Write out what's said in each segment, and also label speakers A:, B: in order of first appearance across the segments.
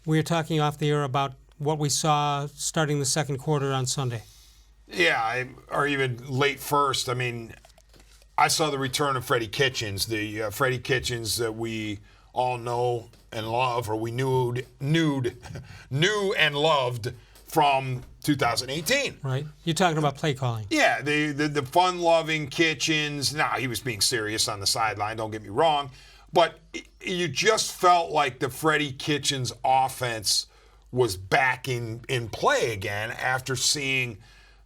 A: we were talking off the air about what we saw starting the second quarter on Sunday.
B: Yeah, or even late first. I mean, I saw the return of Freddie Kitchens, the Freddie Kitchens that we all know and love, or we knew and loved from 2018.
A: Right. You're talking about play calling.
B: Yeah, the fun-loving Kitchens. Now, he was being serious on the sideline, don't get me wrong. But you just felt like the Freddie Kitchens offense was back in play again after seeing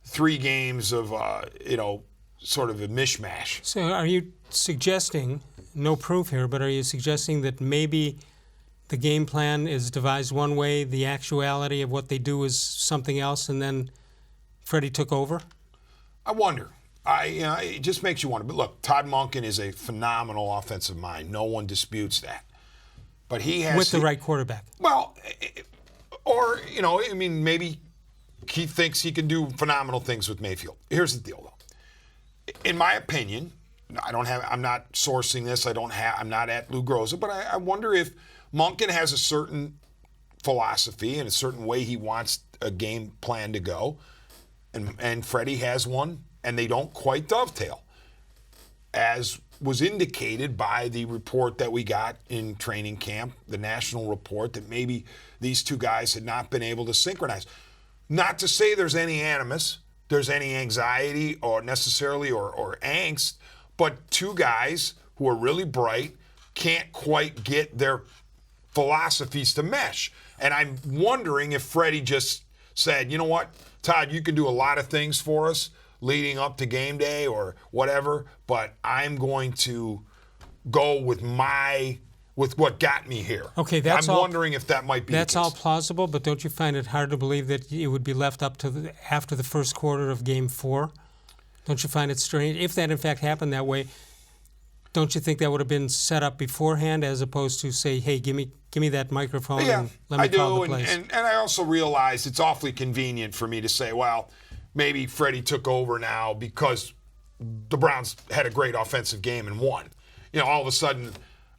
B: 3 games of, sort of a mishmash.
A: So are you suggesting, no proof here, but are you suggesting that maybe the game plan is devised one way, the actuality of what they do is something else, and then Freddie took over?
B: I wonder. It just makes you wonder. But look, Todd-Monken is a phenomenal offensive mind. No one disputes that. But he has...
A: With the right quarterback.
B: Well, or, maybe he thinks he can do phenomenal things with Mayfield. Here's the deal, though. In my opinion, I'm not sourcing this. I'm not at Lou Groza, but I wonder if Monken has a certain philosophy and a certain way he wants a game plan to go, and Freddie has one, and they don't quite dovetail, as was indicated by the report that we got in training camp, the national report, that maybe these two guys had not been able to synchronize. Not to say there's any animus, there's any anxiety or necessarily or angst, but two guys who are really bright can't quite get their philosophies to mesh. And I'm wondering if Freddie just said, you know what, Todd, you can do a lot of things for us leading up to game day or whatever, but I'm going to go with what got me here.
A: Okay,
B: I'm wondering if that might be the case.
A: That's all plausible, but don't you find it hard to believe that it would be left up to after the first quarter of Game 4? Don't you find it strange? If that in fact happened that way, don't you think that would have been set up beforehand as opposed to say, hey, give me that microphone and let me call the plays?
B: And I also realize it's awfully convenient for me to say, well, maybe Freddie took over now because the Browns had a great offensive game and won. All of a sudden,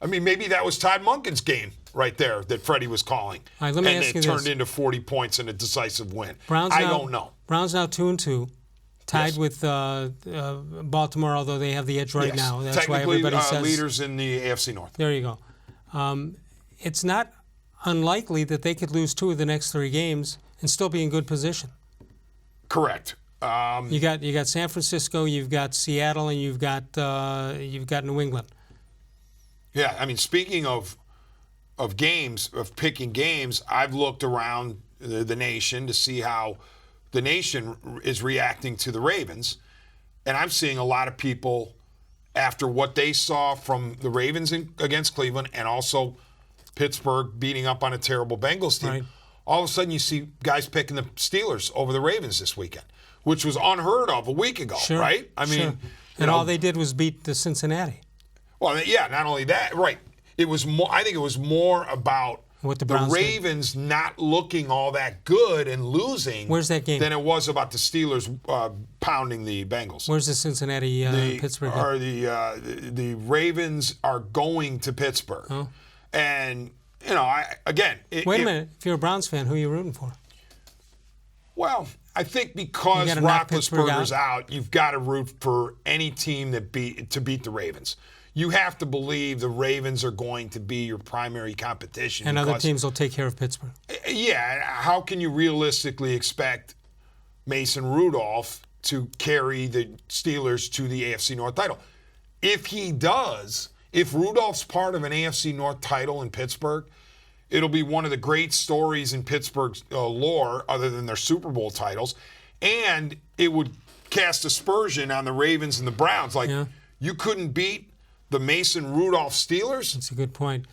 B: maybe that was Todd-Monken's game right there that Freddie was calling.
A: All right, let me ask you this.
B: And it turned into 40 points and a decisive win.
A: I
B: don't know.
A: Browns now 2-2. Tied with Baltimore, although they have the edge right now. That's why everybody says
B: leaders in the AFC North.
A: There you go. It's not unlikely that they could lose 2 of the next 3 games and still be in good position.
B: Correct.
A: You got San Francisco, you've got Seattle, and you've got New England.
B: Yeah, speaking of games, of picking games, I've looked around the nation to see how the nation is reacting to the Ravens, and I'm seeing a lot of people, after what they saw from the Ravens against Cleveland and also Pittsburgh beating up on a terrible Bengals team,
A: right.
B: All of a sudden you see guys picking the Steelers over the Ravens this weekend, which was unheard of a week ago,
A: sure.
B: right?
A: Sure. And all they did was beat the Cincinnati.
B: Well, yeah, not only that, right. It was more. I think it was more about
A: what the
B: Ravens not looking all that good and losing.
A: Where's that game?
B: Than it was about the Steelers pounding the Bengals.
A: Where's the Cincinnati Pittsburgh game?
B: Or the Ravens are going to Pittsburgh, and wait a
A: minute. If you're a Browns fan, who are you rooting for?
B: Well, I think because Roethlisberger's out, you've got to root for any team to beat the Ravens. You have to believe the Ravens are going to be your primary competition.
A: And other teams will take care of Pittsburgh.
B: Yeah. How can you realistically expect Mason Rudolph to carry the Steelers to the AFC North title? If he does, if Rudolph's part of an AFC North title in Pittsburgh, it'll be one of the great stories in Pittsburgh's lore other than their Super Bowl titles. And it would cast aspersion on the Ravens and the Browns. You couldn't beat the Mason Rudolph Steelers?
A: That's a good point.